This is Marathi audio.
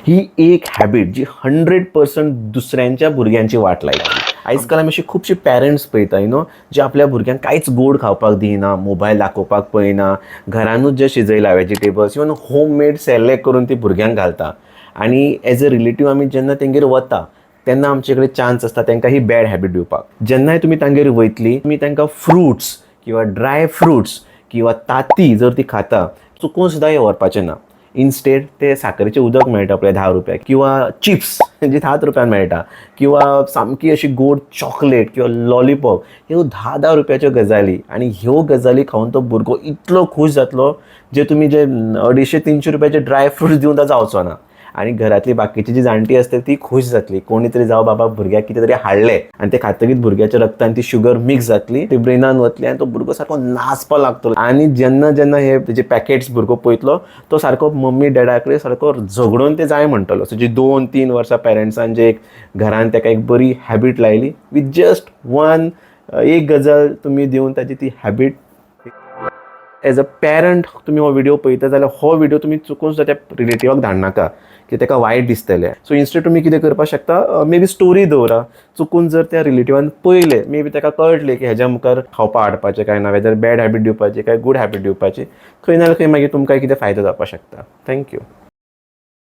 ही एक हॅबीट जी 100% दुसऱ्यांच्या भुरग्यांची वाट लायता. आयज काल आमी अशी खुबशी पेरंट्स पळयता जे आपल्या भुरग्यांक कांयच गोड खावपाक दिना, मोबायल दाखोवपाक पळयना, घरानूच जे शिजयला vegetables even home made Cerelac करून ती भुरग्यांक घालता. आनी एज अ रिलेटीव आमी जेन्ना तेंगेर वता तेन्ना आमचे कडेन चान्स आसता तांकां ही बॅड हॅबीट दिवपाक. जेन्नाय तुमी तांगेर वयतली तुमी तांकां फ्रुट्स किंवा ड्राय फ्रुट्स किंवा तांती जर ती खाता चुकून सुद्दां हे व्हरपाचें ना. इन्स्टेड ते साखरेचें उदक मेळटा पळय 10 रुपयाक किंवा चिप्स जे 10 रुपयान मेळटा किंवा सामकी अशी गोड चॉकलेट किंवा लॉलीपॉप ह्यो 10-10 रुपयाच्यो गजाली आनी ह्यो गजाली खावन तो भुरगो इतलो खूश जातलो जे तुमी जे 250-300 रुपयाचे ड्राय फ्रुट्स दिवन तो जावचो ना. आनी घरातली बाकीची जी जाणटी आसतली ती खूश जातली. कोणी तरी जावं बाबा भुरग्याक कितें तरी हाडलें आनी ते खातकीच भुरग्याच्या रगतान ती शुगर मिक्स जातली, ती ब्रेनान वतली आनी तो भुरगो सारको नाचपाक लागतलो. आनी जेन्ना जेन्ना हे तेजे पॅकेट्स भुरगो पळयतलो तो सारको मम्मी डॅडा कडेन सारको झगडून ते जाय म्हणटलो. सो जी 2-3 वर्सां पेरंट्सान जे घरान ताका एक बरी हॅबीट लायली विथ जस्ट एक गजाल तुमी दिवन ताची ती हॅबीट एज अ पेरंट तुमी हो व्हिडिओ पळयता जाल्यार हो व्हिडिओ तुमी चुकून सुद्दां त्या रिलेटिवाक धाडनाका की ताका वायट दिसतलें. सो इन्स्टेड तुमी कितें करपाक शकता, मे बी स्टोरी दवरा. चुकून जर त्या रिलेटिवान पळयलें मे बी ताका कळटलें की हेज्या मुखार खावपा हाडपाचें काय ना, वेदर बॅड हॅबीट दिवपाची काय गूड हॅबीट दिवपाची, खंय ना खंय मागीर तुमकां कितें फायदो जावपाक शकता. थँक्यू.